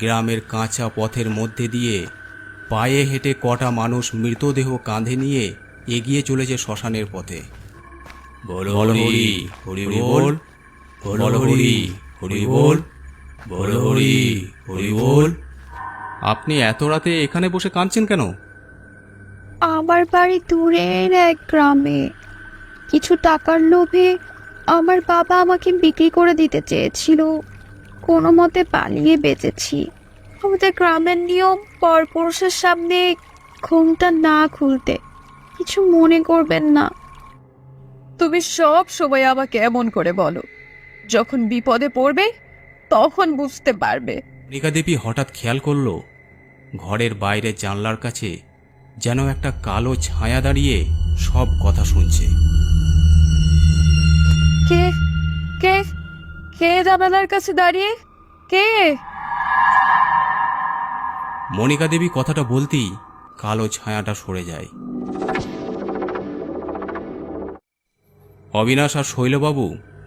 গ্রামের কাঁচা পথের মধ্যে দিয়ে পায়ে হেঁটে কটা মানুষ মৃতদেহ কাঁধে নিয়ে এগিয়ে চলেছে শ্মশানের পথে। বল হরি হরি বল, বল হরি হরি বল, বল হরি হরি বল। আপনি এত রাতে এখানে বসে কাঁদছেন কেন? আমার বাড়ি দূরের এক গ্রামে। কিছু টাকার লোভে আমার বাবা আমাকে বিক্রি করে দিতে চেয়েছিল। কোনো মতে পালিয়ে বেঁচেছি। আমাদের গ্রামের নিয়ম পরপুরুষের সামনে ঘোমটা না খুলতে। কিছু মনে করবেন না। তুমি সব সময় আমাকে এমন করে বলো, যখন বিপদে পড়বে তখন বুঝতে পারবে। মনিকা দেবী হঠাৎ খেয়াল করল ঘরের বাইরে জানলার কাছে যেন একটা কালো ছায়া দাঁড়িয়ে সব কথা শুনছে। কে কে কে জানালার কাছে দাঁড়িয়ে? কে? মনিকা দেবী কথাটা বলতেই কালো ছায়াটা সরে যায়। অবিনাশ আর শৈলবাবু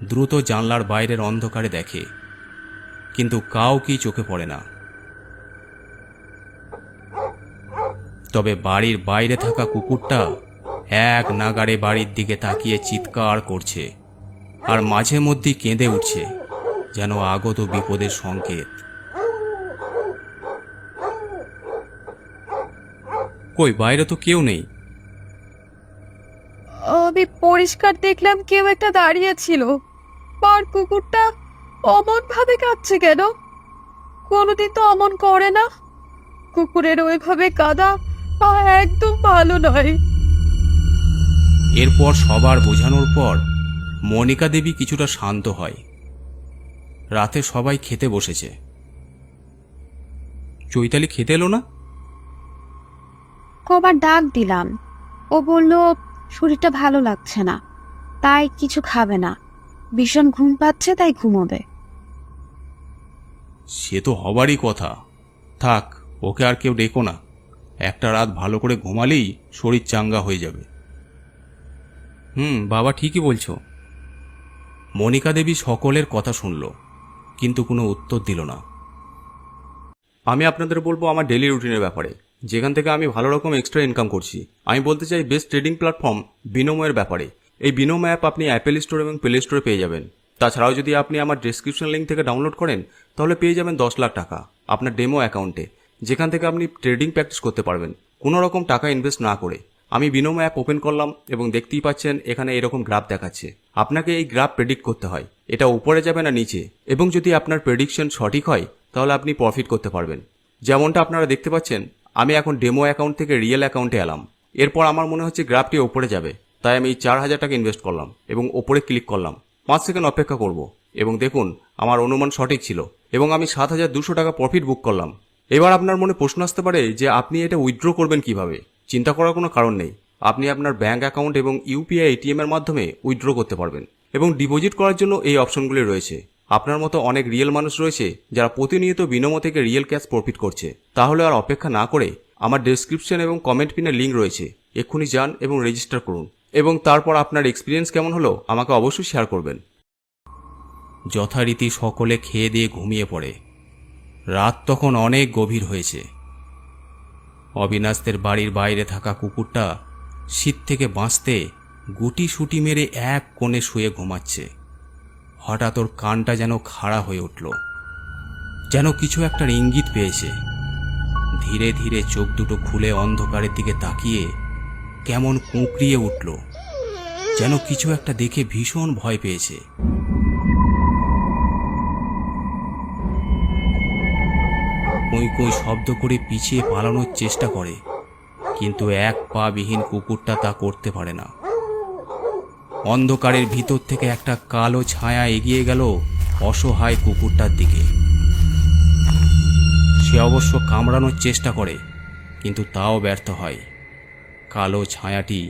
দ্রুত জানলার বাইরের অন্ধকারে দেখে, কিন্তু কাউকেই চোখে পড়ে না। তবে বাড়ির বাইরে থাকা কুকুরটা এক নাগাড়ে বাড়ির দিকে তাকিয়ে চিৎকার করছে আর মাঝে মধ্যেই কেঁদে উঠছে, যেন আগত বিপদের সংকেত। কই, বাইরে তো কেউ নেই। আমি পরিষ্কার দেখলাম কেউ একটা দাঁড়িয়ে ছিল। আর কুকুরটা অমন ভাবে কাঁদছে কেন? কোনোদিন তো অমন করে না। কুকুরের ওইভাবে কাঁদা একদম ভালো নয়। এরপর সবার বোঝানোর পর মনিকা দেবী কিছুটা শান্ত হয়। রাতে সবাই খেতে বসেছে। চৈতালি খেতে এলো না। কবার ডাক দিলাম, ও বলল শরীরটা ভালো লাগছে না, তাই কিছু খাবে না। ভীষণ ঘুম পাচ্ছে, তাই ঘুমোবে। সে তো হবারই কথা। থাক, ওকে আর কেউ ডেকো না। একটা রাত ভালো করে ঘুমালেই শরীর চাঙ্গা হয়ে যাবে। বাবা ঠিকই বলছো। মনিকা দেবী সকলের কথা শুনল, কিন্তু কোনো উত্তর দিল না। আমি আপনাদের বলবো আমার ডেলি রুটিনের ব্যাপারে, যেখান থেকে আমি ভালো রকম এক্সট্রা ইনকাম করছি। আমি বলতে চাই বেস্ট ট্রেডিং প্ল্যাটফর্ম বিনোময়ের ব্যাপারে। এই বিনোম অ্যাপ আপনি অ্যাপেল স্টোর এবং প্লে স্টোরে পেয়ে যাবেন। তাছাড়াও যদি আপনি আমার ডেসক্রিপশন লিঙ্ক থেকে ডাউনলোড করেন, তাহলে পেয়ে যাবেন 10 লাখ টাকা আপনার ডেমো অ্যাকাউন্টে, যেখান থেকে আপনি ট্রেডিং প্র্যাকটিস করতে পারবেন কোনো রকম টাকা ইনভেস্ট না করে। আমি বিনোম অ্যাপ ওপেন করলাম এবং দেখতেই পাচ্ছেন এখানে এরকম গ্রাফ দেখাচ্ছে। আপনাকে এই গ্রাফ প্রেডিক্ট করতে হয় এটা উপরে যাবে না নিচে, এবং যদি আপনার প্রেডিকশন সঠিক হয় তাহলে আপনি প্রফিট করতে পারবেন। যেমনটা আপনারা দেখতে পাচ্ছেন, আমি এখন ডেমো অ্যাকাউন্ট থেকে রিয়েল অ্যাকাউন্টে এলাম। এরপর আমার মনে হচ্ছে গ্রাফটি ওপরে যাবে, তাই আমি 4000 টাকা ইনভেস্ট করলাম এবং ওপরে ক্লিক করলাম। 5 সেকেন্ড অপেক্ষা করব এবং দেখুন আমার অনুমান সঠিক ছিল এবং আমি 7200 টাকা প্রফিট বুক করলাম। এবার আপনার মনে প্রশ্ন আসতে পারে যে আপনি এটা উইথড্র করবেন কিভাবে। চিন্তা করার কোনো কারণ নেই। আপনি আপনার ব্যাংক অ্যাকাউন্ট এবং ইউপিআই এটিএম এর মাধ্যমে উইথড্র করতে পারবেন এবং ডিপোজিট করার জন্য এই অপশনগুলি রয়েছে। আপনার মতো অনেক রিয়েল মানুষ রয়েছে যারা প্রতিনিয়ত বিনোমো থেকে রিয়েল ক্যাশ প্রফিট করছে। তাহলে আর অপেক্ষা না করে আমার ডেসক্রিপশন এবং কমেন্ট পিনে লিঙ্ক রয়েছে, এক্ষুনি যান এবং রেজিস্টার করুন এবং তারপর আপনার এক্সপিরিয়েন্স কেমন হলো আমাকে অবশ্যই শেয়ার করবেন। যথারীতি সকলে খেয়ে দিয়ে ঘুমিয়ে পড়ে। রাত তখন অনেক গভীর হয়েছে। অবিনাশদের বাড়ির বাইরে থাকা কুকুরটা শীত থেকে বাঁচতে গুটি সুটি মেরে এক কোণে শুয়ে ঘুমাচ্ছে। হঠাৎ ওর কানটা যেন খাড়া হয়ে উঠল, যেন কিছু একটার ইঙ্গিত পেয়েছে। ধীরে ধীরে চোখ দুটো খুলে অন্ধকারের দিকে তাকিয়ে কেমন কুঁকড়িয়ে উঠল, যেন কিছু একটা দেখে ভীষণ ভয় পেয়েছে। কুঁই কুঁই শব্দ করে পিছিয়ে পালানোর চেষ্টা করে, কিন্তু এক পা বিহীন কুকুরটা তা করতে পারে না। অন্ধকারের ভিতর থেকে একটা কালো ছায়া এগিয়ে গেল অসহায় কুকুরটার দিকে। সে অবশ্য কামড়ানোর চেষ্টা করে, কিন্তু তাও ব্যর্থ হয়। কালো ছায়াটি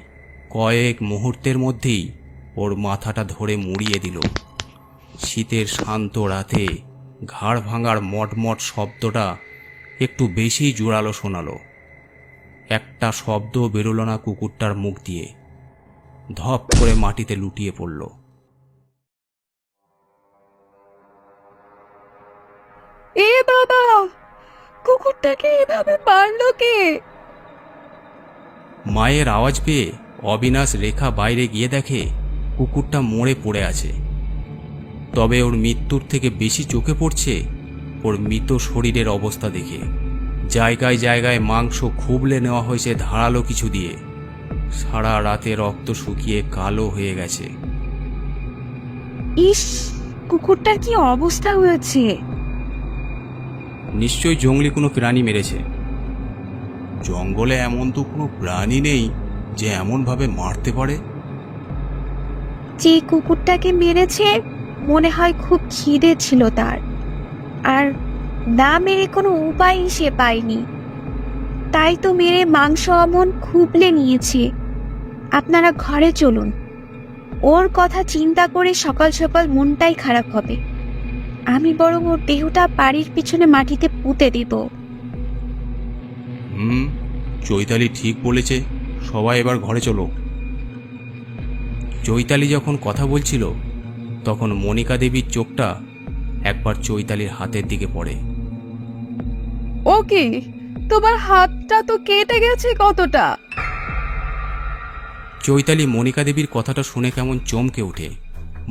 কয়েক মুহূর্তের মধ্যেই ওর মাথাটা ধরে মুড়িয়ে দিল। শীতের শান্ত রাতে ঘাড় ভাঙার মটমট শব্দটা একটু বেশি জোরালো শোনালো। একটা শব্দ বেরোল না কুকুরটার মুখ দিয়ে। ধপ করে মাটিতে লুটিয়ে পড়ল। এ বাবা, কুকুরটাকে এভাবে মারলো কে? মায়ের আওয়াজ পেয়ে অবিনাশ রেখা বাইরে গিয়ে দেখে কুকুরটা মরে পড়ে আছে। তবে ওর মৃত্যুর থেকে বেশি চোখে পড়ছে ওর মৃত শরীরের অবস্থা দেখে। জায়গায় জায়গায় মাংস খুবলে নেওয়া হয়েছে ধারালো কিছু দিয়ে। সারা রাতে রক্ত শুকিয়ে কালো হয়ে গেছে। ইস, কুকুরটার কি অবস্থা হয়েছে! নিশ্চয়ই জঙ্গলি কোনো প্রাণী মেরেছে। জঙ্গলে এমন তো কোনো প্রাণী নেই যে এমনভাবে মারতে পারে। যে কুকুরটাকে মেরেছে মনে হয় খুব খিদে ছিল তার, আর না মেরে কোনো উপায় সে পায়নি, তাই তো মেরে মাংস অমন খুবলে নিয়েছে। আপনারা ঘরে চলুন, ওর কথা চিন্তা করে সকাল সকাল মনটাই খারাপ হবে। আমি বরং ওর দেহটা বাড়ির পিছনে মাটিতে পুঁতে দেব। চৈতালি ঠিক বলেছে, সবাই এবার ঘরে চলো। চৈতালি যখন কথা বলছিল তখন মনিকা দেবীর চোখটা একবার চৈতালির হাতের দিকে পড়ে। ও কি, তোমার হাতটা তো কেটে গেছে কতটা? চৈতালি মনিকা দেবীর কথাটা শুনে কেমন চমকে ওঠে।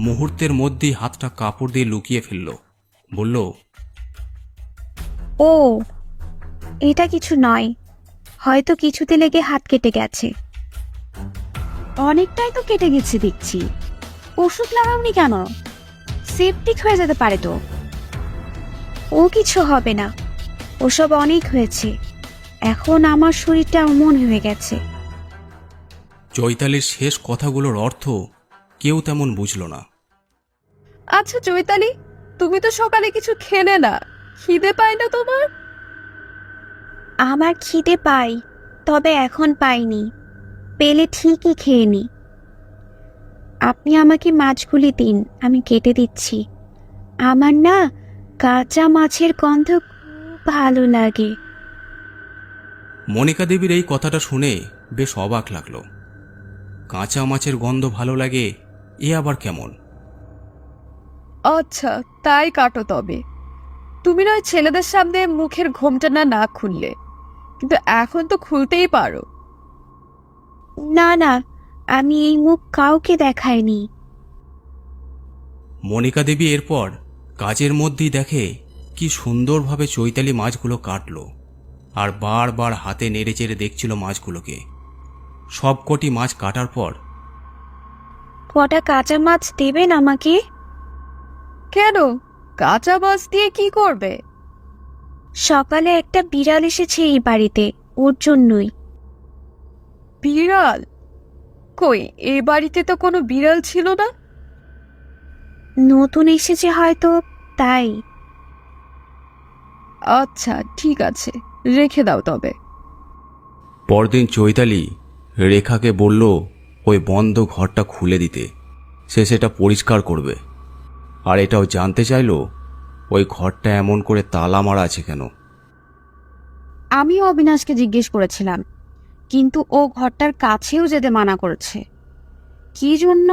মুহূর্তের মধ্যেই হাতটা কাপড় দিয়ে লুকিয়ে ফেলল। বলল, ও, এটা কিছু নয়, হয়তো কিছুতে লেগে হাত কেটে গেছে। অনেকটাই তো কেটে গেছে দেখছি, ওষুধ লাগাওনি কেন? সেপটিক হয়ে যেতে পারে তো। ও কিছু হবে না, ওসব অনেক হয়েছে, এখন আমার শরীরটা অমন হয়ে গেছে। চৈতালির শেষ কথাগুলোর অর্থ কেউ তেমন বুঝল না। আচ্ছা চৈতালি, তুমি তো সকালে কিছু খেলে না, খিদে পায় না তোমার? আমার খিদে পাই, তবে এখন পাইনি, পেলে ঠিকই খেয়ে নি। আপনি আমাকে মাছগুলি দিন, আমি কেটে দিচ্ছি। আমার না কাঁচা মাছের গন্ধ খুব ভালো লাগে। মনিকা দেবীর এই কথাটা শুনে বেশ অবাক লাগলো। কাঁচা মাছের গন্ধ ভালো লাগে, এ আবার কেমন? আচ্ছা তাই কাটো তবে। তুমি নয় ছেলেদের সামনে মুখের ঘোমটা না খুললে, কিন্তু এখন তো খুলতেই পারো। না না, আমি এই মুখ কাউকে দেখাইনি। মনিকা দেবী এরপর কাজের মধ্যেই দেখে কি সুন্দরভাবে চৈতালি মাছগুলো কাটলো, আর বারবার হাতে নেড়ে চেড়ে দেখছিল মাছগুলোকে। সবকটি মাছ কাটার পর, কটা কাঁচা মাছ দেবেন আমাকে? কেন, কাঁচা মাছ দিয়ে কি করবে? সকালে একটা বিড়াল এসেছে এই বাড়িতে, ওর জন্যই। বিড়াল? কই, এ বাড়িতে তো কোনো বিড়াল ছিল না। নতুন এসেছে হয়তো, তাই। আচ্ছা ঠিক আছে, রেখে দাও তবে। পরদিন চৈতালি রেখাকে বলল ওই বন্ধ ঘরটা খুলে দিতে, সে সেটা পরিষ্কার করবে। আর এটাও জানতে চাইল ওই ঘরটা এমন করে তালা মারা আছে কেন। আমিও অবিনাশকে জিজ্ঞেস করেছিলাম, কিন্তু ও ঘরটার কাছেও যেতে মানা করেছে। কি জন্য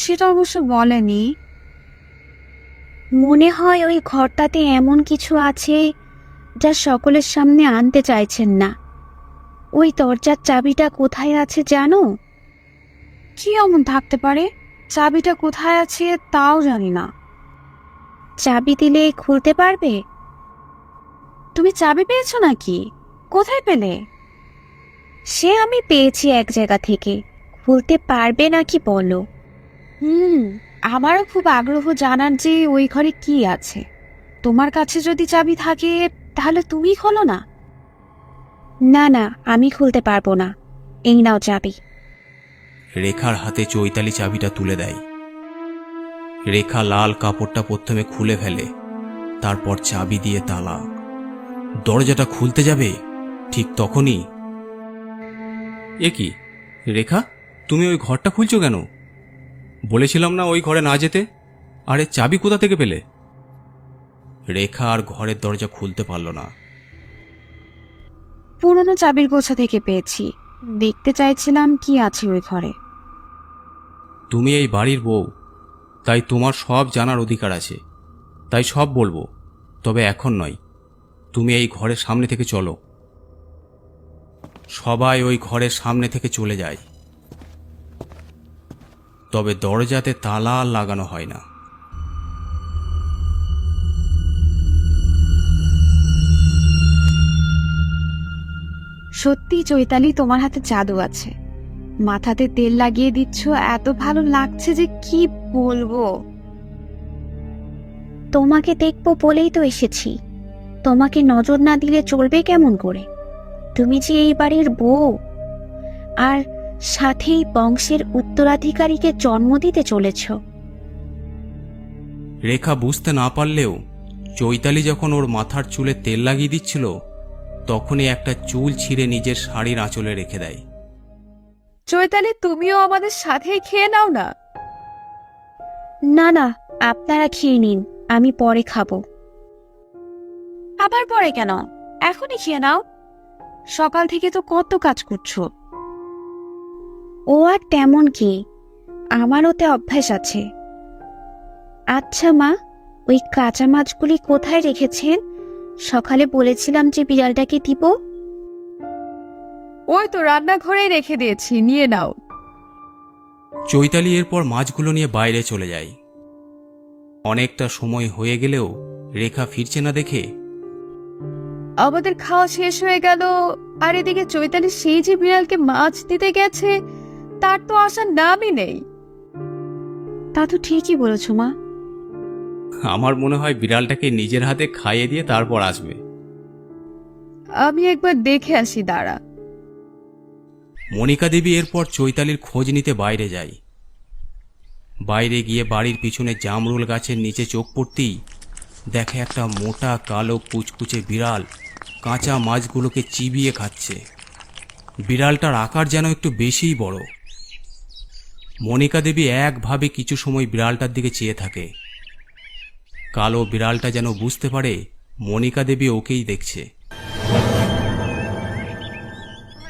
সেটা অবশ্য বলেনি। মনে হয় ওই ঘরটাতে এমন কিছু আছে যা সকলের সামনে আনতে চাইছেন না। ওই দরজার চাবিটা কোথায় আছে জানো? কি এমন থাকতে পারে? চাবিটা কোথায় আছে তাও জানি না। চাবি দিলে খুলতে পারবে? তুমি চাবি পেয়েছো নাকি? কোথায় পেলে? সে আমি পেয়েছি এক জায়গা থেকে, খুলতে পারবে নাকি বলো? আমারও খুব আগ্রহ জানার যে ওই ঘরে কি আছে। তোমার কাছে যদি চাবি থাকে তাহলে তুমি খোলো না। না না, আমি খুলতে পারবো না, এই নাও চাবি। রেখার হাতে চৈতালি চাবিটা তুলে দেয়। রেখা লাল কাপড়টা প্রথমে খুলে ফেলে, তারপর চাবি দিয়ে তালা। দরজাটা খুলতে যাবে, ঠিক তখনই, এ কি রেখা, তুমি ওই ঘরটা খুলছো কেন? বলেছিলাম না ওই ঘরে না যেতে। আরে চাবি কোথা থেকে পেলে? রেখা আর ঘরের দরজা খুলতে পারল না। পুরনো চাবির গোছা থেকে পেয়েছি, দেখতে চাইছিলাম কি আছে ওই ঘরে। তুমি এই বাড়ির বউ, তাই তোমার সব জানার অধিকার আছে, তাই সব বলবো, তবে এখন নয়। তুমি এই ঘরের সামনে থেকে চলো। সবাই ওই ঘরের সামনে থেকে চলে যায়, তবে দরজাতে তালা আর লাগানো হয় না। সত্যি চৈতালি, তোমার হাতে জাদু আছে। মাথাতে তেল লাগিয়ে দিচ্ছ, এত ভালো লাগছে যে কি বলবো। তোমাকে দেখবো বলেই তো এসেছি। তোমাকে নজর না দিলে চলবে কেমন করে? তুমি যে এই বাড়ির বউ, আর সাথেই বংশের উত্তরাধিকারীকে জন্ম দিতে চলেছ। রেখা বুঝতে না পারলেও চৈতালি যখন ওর মাথার চুলে তেল লাগিয়ে দিচ্ছিল, তখনই একটা চুল ছিঁড়ে নিজের শাড়ির আঁচলে রেখে দেয়। চৈতালি, তুমিও আমাদের সাথেই খেয়ে নাও না। না না, আপনারা খেয়ে নিন, আমি পরে খাবো। আবার পরে কেন? এখনই খেয়ে নাও। সকাল থেকে তো কত কাজ করছো। ও আর তেমন কি, আমার ওতে অভ্যাস আছে। আচ্ছা মা, ওই কাঁচা মাছগুলি কোথায় রেখেছেন? সকালে বলেছিলাম যে বিড়ালটাকে দিব। ওই তো রান্নাঘরেই রেখে দিয়েছি, নিয়ে নাও। চৈতালি এরপর মাছগুলো নিয়ে বাইরে চলে যায়। অনেকটা সময় হয়ে গেলেও রেখা ফিরছে না দেখে আমাদের খাওয়া শেষ হয়ে গেল, আর এদিকে চৈতালি সেই যে বিড়ালকে মাছ দিতে গেছে, তার তো আসার নামই নেই। তা তো ঠিকই বলেছো মা। আমার মনে হয় বিড়ালটাকে নিজের হাতে খাইয়ে দিয়ে তারপর আসবে। আমি একবার দেখে আসি, দাঁড়া। মনিকা দেবী এরপর চৈতালির খোঁজ নিতে বাইরে যায়। বাইরে গিয়ে বাড়ির পিছনে জামরুল গাছের নিচে চোখ পড়তেই দেখে একটা মোটা কালো কুচকুচে বিড়াল কাঁচা মাছগুলোকে চিবিয়ে খাচ্ছে। বিড়ালটার আকার যেন একটু বেশিই বড়। মনিকা দেবী একভাবে কিছু সময় বিড়ালটার দিকে চেয়ে থাকে। কালো বিড়ালটা যেন বুঝতে পারে মনিকা দেবী ওকেই দেখছে,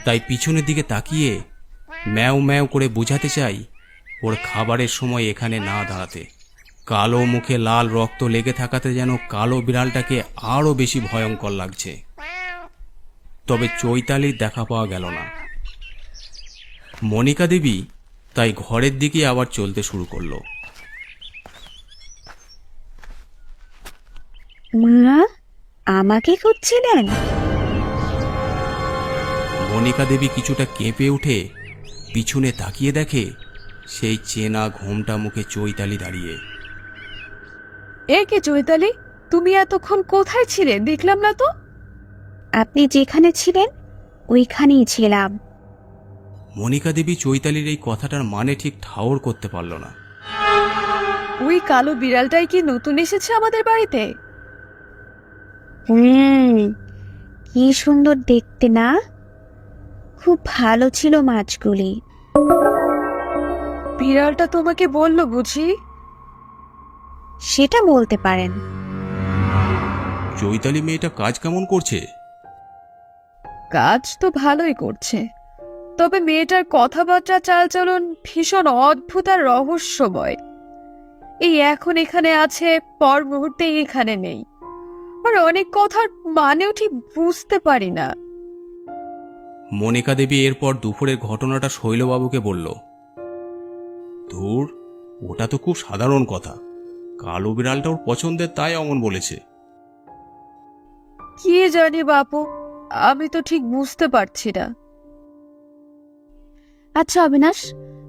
তাই পিছনের দিকে তাকিয়ে ম্যাও ম্যাও করে বোঝাতে চাই ওর খাবারের সময় এখানে না দাঁড়াতে। কালো মুখে লাল রক্ত লেগে থাকাতে যেন কালো বিড়ালটাকে আরও বেশি ভয়ঙ্কর লাগছে। তবে চৈতালির দেখা পাওয়া গেল না। মনিকা দেবী তাই ঘরের দিকে আবার চলতে শুরু করলো। মা, আমাকে খুঁজছিলেন? মনিকা দেবী কিছুটা কেঁপে উঠে পিছনে তাকিয়ে দেখে সেই চেনা ঘোমটা মুখে চৈতালি দাঁড়িয়ে। এ কে চৈতালি, তুমি এতক্ষণ কোথায় ছিলে? দেখলাম না তো। আপনি যেখানে ছিলেন ওইখানেই ছিলাম। মনিকা দেবী চৈতালির এই কথাটার মানে ঠিক ঠাউর করতে পারল না। ওই কালো বিড়ালটাই কি নতুন এসেছে আমাদের বাড়িতে? কি সুন্দর দেখতে না? খুব ভালো ছিল মাছগুলি। বিড়ালটা তোমাকে বললো বুঝি? সেটা বলতে পারেন। চৈতালি মেয়েটা কাজ কেমন করছে? কাজ তো ভালোই করছে, তবে মেয়েটার কথাবার্তা চালচলন ভীষণ অদ্ভুত আর রহস্যময়। এই এখন এখানে আছে, পর মুহূর্তেই এখানে নেই, আর অনেক কথার মানেও ঠিক বুঝতে পারি না। মনিকা দেবী এরপর দুপুরের ঘটনাটা শৈলবাবুকে বলল। ধুর, ওটা তো খুব সাধারণ কথা। কালো বিড়ালটা ওর পছন্দের, তাই অমন বলেছে। কি জানি বাপু, আমি তো ঠিক বুঝতে পারছি না। আচ্ছা অবিনাশ,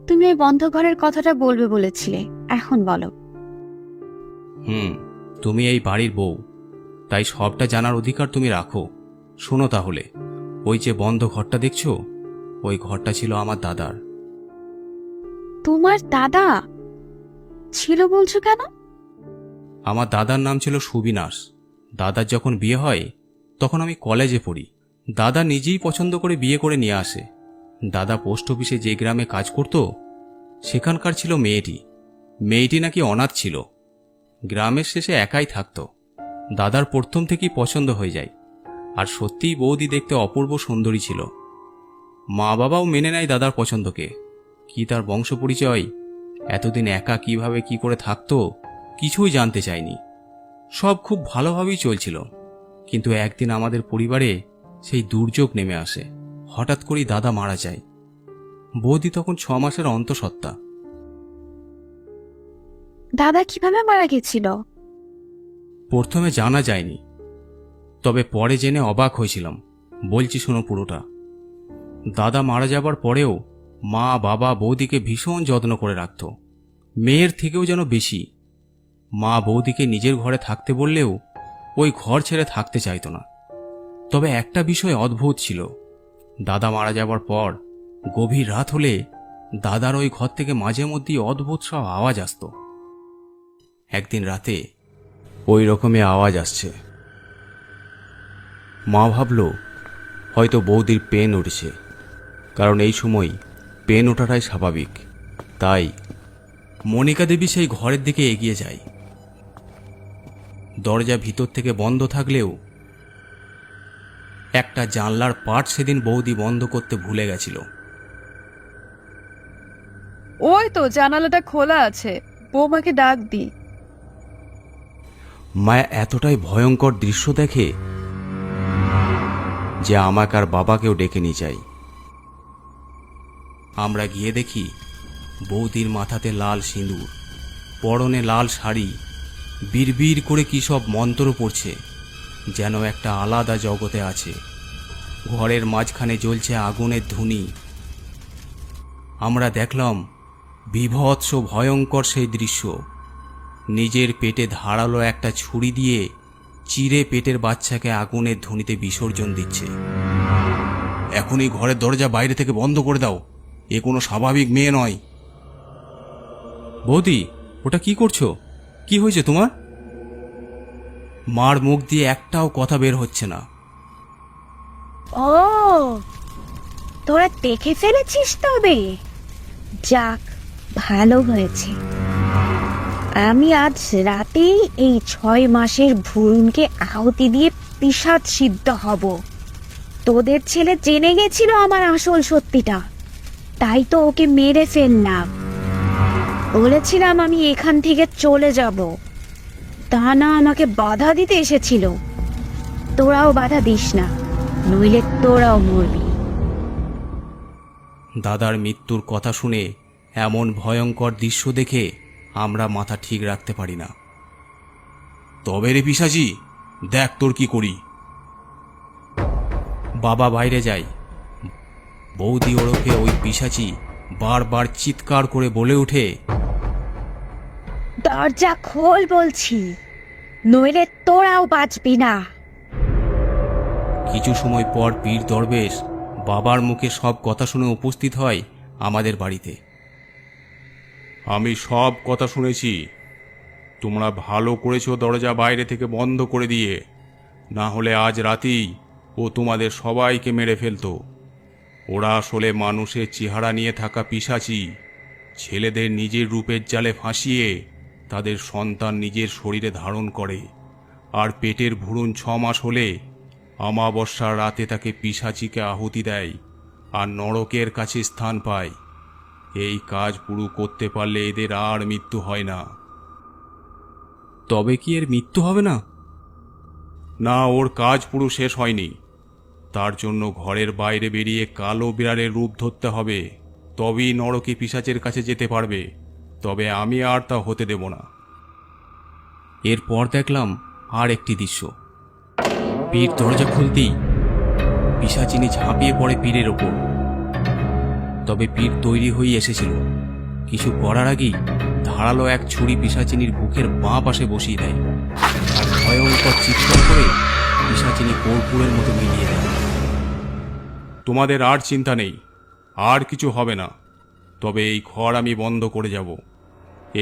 তুমি ওই বন্ধ ঘরের কথাটা বলবে বলেছিলে, এখন বলো। তুমি এই বাড়ির বউ, তাই সবটা জানার অধিকার তুমি রাখো। শোনো তাহলে, ওই যে বন্ধ ঘরটা দেখছো, ওই ঘরটা ছিল আমার দাদার। তোমার দাদা ছিল বলছো কেন? আমার দাদার নাম ছিল সুবিনাশ। দাদার যখন বিয়ে হয় তখন আমি কলেজে পড়ি। দাদা নিজেই পছন্দ করে বিয়ে করে নিয়ে আসে। দাদা পোস্ট অফিসে যে গ্রামে কাজ করত সেখানকার ছিল মেয়েটি। মেয়েটি নাকি অনাথ ছিল, গ্রামের শেষে একাই থাকত। দাদার প্রথম থেকেই পছন্দ হয়ে যায়, আর সত্যিই বৌদি দেখতে অপূর্ব সুন্দরী ছিল। মা বাবাও মেনে নেয় দাদার পছন্দকে। কি তার বংশ পরিচয়, এতদিন একা কিভাবে কি করে থাকতো কিছুই জানতে চায়নি। সব খুব ভালোভাবেই চলছিল, কিন্তু একদিন আমাদের পরিবারে সেই দুর্যোগ নেমে আসে। হঠাৎ করেই দাদা মারা যায়। বৌদি তখন 6 মাসের অন্তঃসত্ত্বা। দাদা কিভাবে মারা গেছিল? প্রথমে জানা যায়নি, তবে পরে জেনে অবাক হয়েছিলাম। বলছি শোনো পুরোটা। দাদা মারা যাবার পরেও মা, বাবা, বৌদিকে ভীষণ যত্ন করে রাখত, মেয়ের থেকেও যেন বেশি। মা বৌদিকে নিজের ঘরে থাকতে বললেও ওই ঘর ছেড়ে থাকতে চাইতো না। তবে একটা বিষয় অদ্ভুত ছিল, দাদা মারা যাবার পর গভীর রাত হলে দাদার ওই ঘর থেকে মাঝে মধ্যেই অদ্ভুত সব আওয়াজ আসতো। একদিন রাতে ওই রকমই আওয়াজ আসছে। মা ভাবল হয়তো বৌদির পেন উঠেছে, কারণ এই সময় পেন ওঠাটাই স্বাভাবিক। তাই মনিকা দেবী সেই ঘরের দিকে এগিয়ে যায়। দরজা ভিতর থেকে বন্ধ থাকলেও একটা জানলার পাট সেদিন বৌদি বন্ধ করতে ভুলে গেছিল। ওই তো জানালাটা খোলা আছে, বৌমাকে ডাক দি। মায়া এতটাই ভয়ঙ্কর দৃশ্য দেখে যে আমাকে আর বাবাকেও ডেকে নিয়ে যায়। আমরা গিয়ে দেখি বৌদির মাথাতে লাল সিঁদুর, পরনে লাল শাড়ি, বিড়বিড় করে কি সব মন্ত্র পড়ছে, যেন একটা আলাদা জগতে আছে। ঘরের মাঝখানে জ্বলছে আগুনের ধুনি। আমরা দেখলাম বীভৎস ভয়ঙ্কর সেই দৃশ্য। নিজের পেটে ধারালো একটা ছুরি দিয়ে চিরে পেটের বাচ্চাকে আগুনের ধুনিতে বিসর্জন দিচ্ছে। এখনই ঘরের দরজা বাইরে থেকে বন্ধ করে দাও, এ কোনো স্বাভাবিক মেয়ে নয়। বৌদি, ওটা কি করছো? কি হয়েছে তোমার? মার মুখ দিয়ে একটাও কথা বের হচ্ছে না। ও, তোরা দেখে ফেলেছিস? তবে যাক, ভালো হয়েছে। আমি আজ রাতেই এই 6 মাসের ভ্রূণকে আহুতি দিয়ে পিশাচ সিদ্ধ হব। তোদের ছেলে জেনে গেছিল আমার আসল সত্যিটা, তাই তো ওকে মেরে ফেললাম। বলেছিলাম আমি এখান থেকে চলে যাব, তা না আমাকে বাধা দিতে এসেছিল। তোরাও বাধা দিস না, নইলে তোরাও মরবি। দাদার মৃত্যুর কথা শুনে এমন ভয়ঙ্কর দৃশ্য দেখে আমরা মাথা ঠিক রাখতে পারি না। তবে রে পিশাচি, দেখ তোর কি করি। বাবা বাইরে যায়। বৌদি ওরফে ওই পিশাচি বারবার চিৎকার করে বলে ওঠে, দরজা খোল বলছি, নইলে তোরাও বাঁচবি না। কিছু সময় পর পীর দরবেশ বাবার মুখে সব কথা শুনে উপস্থিত হয় আমাদের বাড়িতে। আমি সব কথা শুনেছি, তোমরা ভালো করেছো দরজা বাইরে থেকে বন্ধ করে দিয়ে, না হলে আজ রাতেই ও তোমাদের সবাইকে মেরে ফেলতো। ওরা আসলে মানুষের চেহারা নিয়ে থাকা পিশাচি। ছেলেদের নিজের রূপের জালে ফাঁসিয়ে তাদের সন্তান নিজের শরীরে ধারণ করে, আর পেটের ভ্রূণ 6 মাস হলে অমাবস্যার রাতে তাকে পিশাচিকে আহুতি দেয় আর নরকের কাছে স্থান পায়। এই কাজ পুরো করতে পারলে এদের আর মৃত্যু হয় না। তবে কি এর মৃত্যু হবে না? না, ওর কাজ পুরো শেষ হয়নি। তার জন্য ঘরের বাইরে বেরিয়ে কালো বিড়ালের রূপ ধরতে হবে, তবেই নরকে পিশাচের কাছে যেতে পারবে। তবে আমি আর তা হতে দেব না। এরপর দেখলাম আর একটি দৃশ্য। পীর দরজা খুলতেই পিশাচিনী ঝাঁপিয়ে পড়ে পীরের ওপর। তবে পীর তৈরি হয়ে এসেছিল। কিছু করার আগেই ধারালো এক ছুরি পিশাচিনীর বুকের বাঁ পাশে বসিয়ে দেয়, আর ভয়ঙ্কর চিৎকার করে পিশাচিনী কর্পূরের মতো মিলিয়ে দেয়। তোমাদের আর চিন্তা নেই, আর কিছু হবে না। তবে এই ঘর আমি বন্ধ করে যাব।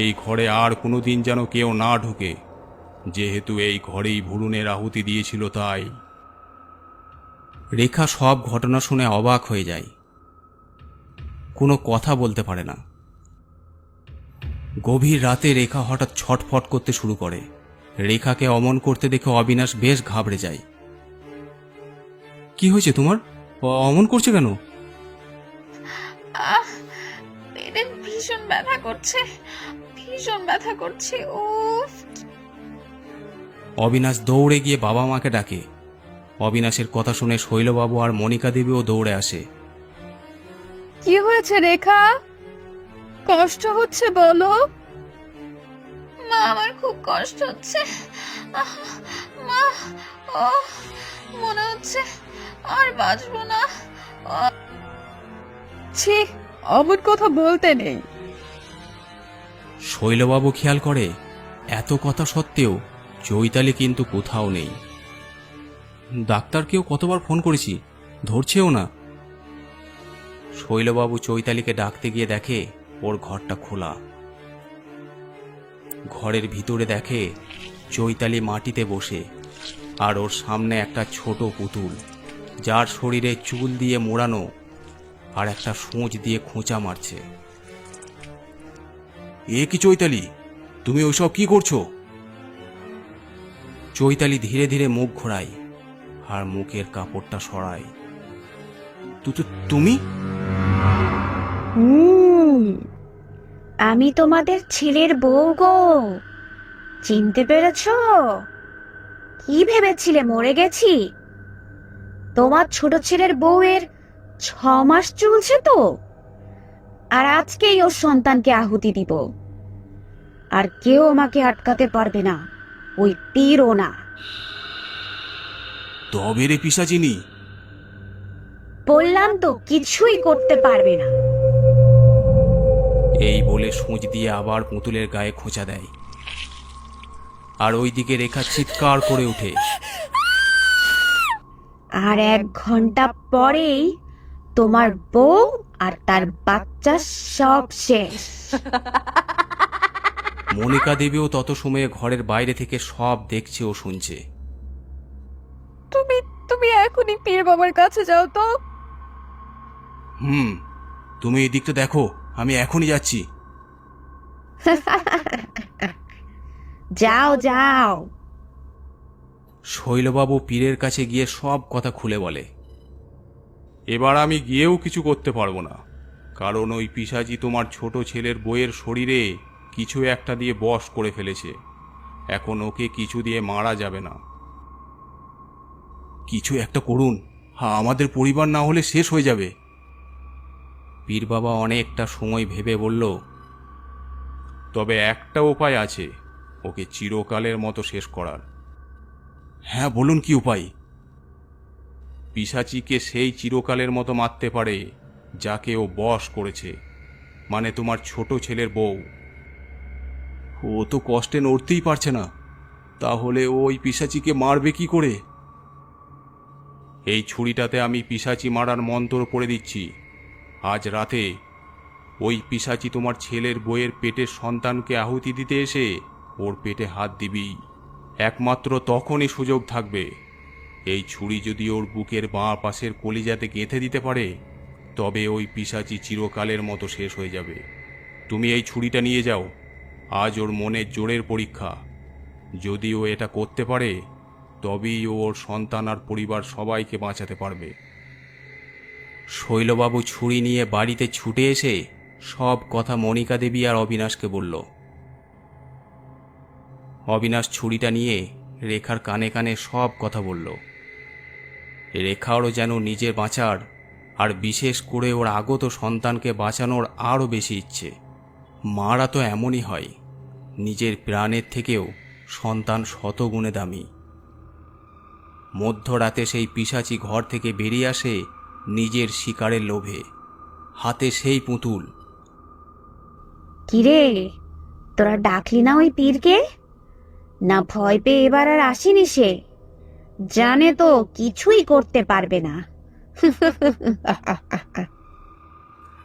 এই ঘরে আর কোনোদিন যেন কেউ না ঢোকে, যেহেতু এই ঘরেই ভ্রূণের আহুতি দিয়েছিল। তাই রেখা সব ঘটনা শুনে অবাক হয়ে যায়, কোনো কথা বলতে পারে না। গভীর রাতে রেখা হঠাৎ ছটফট করতে শুরু করে। রেখাকে অমন করতে দেখে অবিনাশ বেশ ঘাবড়ে যায়। কি হয়েছে তোমার? অমন করছে কেন? পেটে ভীষণ ব্যথা করছে, ভীষণ ব্যথা করছে। উফ! অবিনাশ দৌড়ে গিয়ে বাবা মাকে ডাকে। অবিনাশের কথা শুনে শৈলবাবু আর মনিকা দেবীও দৌড়ে আসে। কি হয়েছে রেখা? কষ্ট হচ্ছে বলো। মা, আমার খুব কষ্ট হচ্ছে। মা, ও মনে হচ্ছে আর বাঁচবো না। ছি, অমন কথা বলতে নেই। শৈলবাবু খেয়াল করে এত কথা সত্ত্বেও চৈতালি কিন্তু কোথাও নেই। ডাক্তারকেও কতবার ফোন করেছি, ধরছেও না। শৈলবাবু চৈতালিকে ডাকতে গিয়ে দেখে ওর ঘরটা খোলা। ঘরের ভিতরে দেখে চৈতালি মাটিতে বসে, আর ওর সামনে একটা ছোট পুতুল, যার শরীরে চুল দিয়ে মোড়ানো আর একটা সূঁচ দিয়ে খোঁচা মারছে। এ কি চৈতালি, তুমি ওইসব কি করছো? চৈতালি ধীরে ধীরে মুখ ঘোরায় আর মুখের কাপড়টা সরায়। তুমি? আমি তোমাদের ছেলের বউ গো। চিনতে পেরেছো? কি ভেবেছিলে মরে গেছি? তোমার ছোট ছেলের বউয়ের 6 মাস চলছে তো, আর আজকেই ওর সন্তানকে আহুতি দিব। আর কেউ আমাকে আটকাতে পারবে না, ওই তীরও না। তবে রে পিশাচিনী, বললাম তো কিছুই করতে পারবে না। এই বলে সূঁচ দিয়ে আবার পুতুলের গায়ে খোঁচা দেয়। আর ওইদিকে রেখা চিৎকার করে ওঠে। আর 1 ঘন্টা পরেই তোমার বউ আর তার বাচ্চা সব শেষ। মনিকা দেবীও তত সময়ে ঘরের বাইরে থেকে সব দেখছে ও শুনছে। তুমি তুমি এখনই পীর বাবার কাছে যাও তো। তুমি এই দিকটা দেখো, আমি এখনই যাচ্ছি। যাও যাও। শৈলবাবু পীরের কাছে গিয়ে সব কথা খুলে বলে। এবার আমি গিয়েও কিছু করতে পারবো না, কারণ ওই পিশাচি তোমার ছোট ছেলের বইয়ের শরীরে কিছু একটা দিয়ে বশ করে ফেলেছে। এখন ওকে কিছু দিয়ে মারা যাবে না। কিছু একটা করুন, আমাদের পরিবার না হলে শেষ হয়ে যাবে। পীর বাবা অনেকটা সময় ভেবে বলল, তবে একটা উপায় আছে ওকে চিরকালের মতো শেষ করার। হ্যাঁ বলুন, কি উপায়? পিশাচিকে সেই চিরকালের মতো মারতে পারে যাকে ও বশ করেছে, মানে তোমার ছোট ছেলের বউ। ও তো কষ্টে নড়তেই পারছে না, তাহলে ও ওই পিশাচিকে মারবে কি করে? এই ছুরিটাতে আমি পিশাচি মারার মন্ত্র পড়ে দিচ্ছি। আজ রাতে ওই পিশাচি তোমার ছেলের বইয়ের পেটের সন্তানকে আহুতি দিতে এসে ওর পেটে হাত দিবি। একমাত্র তখনই সুযোগ থাকবে। এই ছুরি যদি ওর বুকের বাঁ পাশের কলিজাতে গেঁথে দিতে পারে, তবে ওই পিশাচি চিরকালের মতো শেষ হয়ে যাবে। তুমি এই ছুরিটা নিয়ে যাও, আজ ওর মনের জোরের পরীক্ষা। যদি ও এটা করতে পারে, তবেই ও ওর সন্তান আর পরিবার সবাইকে বাঁচাতে পারবে। শৈলবাবু ছুরি নিয়ে বাড়িতে ছুটে এসে সব কথা মনিকা দেবী আর অবিনাশকে বলল। অবিনাশ ছুরিটা নিয়ে রেখার কানে কানে সব কথা বলল। রেখারও যেন নিজের বাঁচার, আর বিশেষ করে ওর আগত সন্তানকে বাঁচানোর আরও বেশি ইচ্ছে। মারা তো এমনই হয়, নিজের প্রাণের থেকেও সন্তান শতগুণে দামি। মধ্যরাতে সেই পিশাচি ঘর থেকে বেরিয়ে আসে নিজের শিকারের লোভে, হাতে সেই পুতুল। কিরে, তোরা ডাকলি না ওই পীরকে? না ভয় পেয়ে এবার আর আসেনি সে? জানে তো কিছুই করতে পারবে না।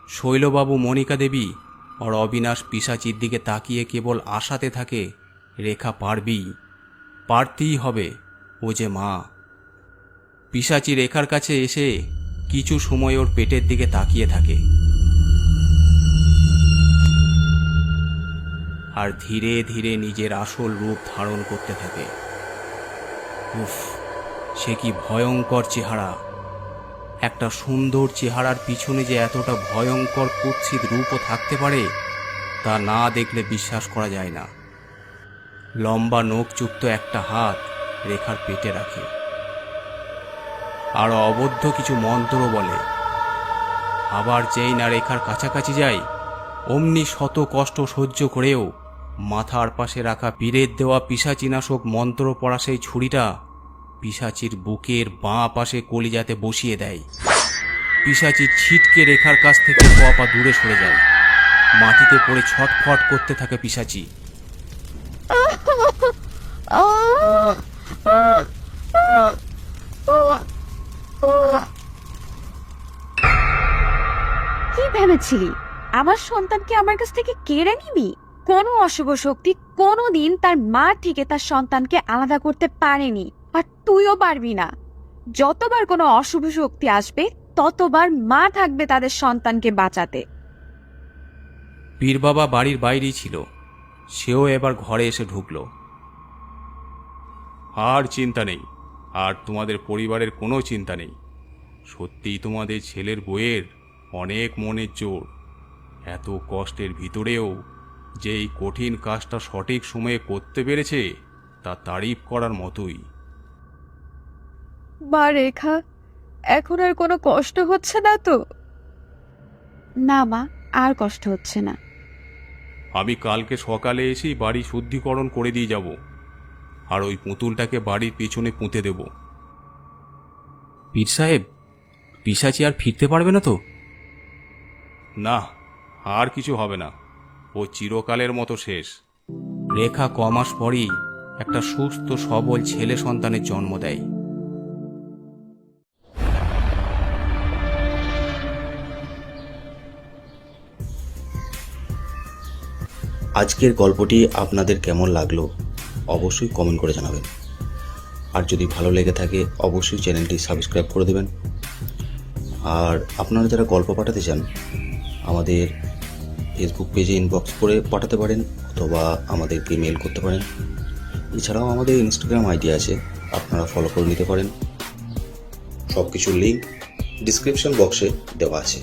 শৈলবাবু, মনিকা দেবী আর অবিনাশ পিশাচির দিকে তাকিয়ে কেবল আশাতে থাকে রেখা পারতেই হবে, ও যে মা। পিশাচি রেখার কাছে এসে কিছু সময় ওর পেটের দিকে তাকিয়ে থাকে, আর ধীরে ধীরে নিজের আসল রূপ ধারণ করতে থাকে। উফ, সে কি ভয়ঙ্কর চেহারা! একটা সুন্দর চেহারার পিছনে যে এতটা ভয়ঙ্কর কুৎসিত রূপও থাকতে পারে, তা না দেখলে বিশ্বাস করা যায় না। লম্বা নখযুক্ত একটা হাত রেখার পেটে রাখে, আর অবদ্ধ কিছু মন্ত্র বলে। আবার যেই না রেখার কাছাকাছি যায়, অমনি শত কষ্ট সহ্য করেও মাথার পাশে রাখা পীরের দেওয়া পিশাচিনাশক মন্ত্র পড়া সেই ছুরিটা পিশাচির বুকের বাঁ পাশে কলিজাতে বসিয়ে দেয়। পিশাচি ছিটকে রেখার কাছ থেকে পা দূরে সরে যায়। মাটিতে পড়ে ছটফট করতে থাকে পিশাচি। কি ভেবেছিলি আমার সন্তানকে আমার কাছ থেকে কেড়ে নিবি? কোনো অশুভ শক্তি কোনোদিন তার মা থেকে তার সন্তানকে আলাদা করতে পারেনি, আর তুইও পারবি না। যতবার কোনো অশুভ শক্তি আসবে ততবার মা থাকবে তাদের সন্তানকে বাঁচাতে। পীর বাবা বাড়ির বাইরেই ছিল, সেও এবার ঘরে এসে ঢুকলো। আর চিন্তা নেই, আর তোমাদের পরিবারের কোনো চিন্তা নেই। সত্যিই তোমাদের ছেলের বউয়ের অনেক মনের জোর। এত কষ্টের ভিতরেও যে এই কঠিন কাজটা সঠিক সময়ে করতে পেরেছে তা তারিফ করার মতোই। মা রেখা, এখন আর কোনো কষ্ট হচ্ছে না তো? না মা, আর কষ্ট হচ্ছে না। আমি কালকে সকালে এসেই বাড়ি শুদ্ধিকরণ করে দিয়ে যাব, আর ওই পুতুলটাকে বাড়ির পেছনে পুঁতে দেব। পীর সাহেব, পিশাচি আর ফিরতে পারবে না তো? না, আর কিছু হবে না। ও চিরকালের মতো শেষ। রেখা কমাস পরই একটা সুস্থ সবল ছেলে সন্তানের জন্ম দেয়। আজকের গল্পটি আপনাদের কেমন লাগলো অবশ্যই কমেন্ট করে জানাবেন। আর যদি ভালো লেগে থাকে অবশ্যই চ্যানেলটি সাবস্ক্রাইব করে দেবেন। আর আপনারা যারা গল্প পাঠাতে চান আমাদের ফেসবুক পেজে ইনবক্স করে পাঠাতে পারেন, অথবা আমাদেরকে মেল করতে পারেন। এছাড়াও আমাদের ইনস্টাগ্রাম আইডি আছে, আপনারা ফলো করে নিতে পারেন। সব কিছুর লিঙ্ক ডিসক্রিপশন বক্সে দেওয়া আছে।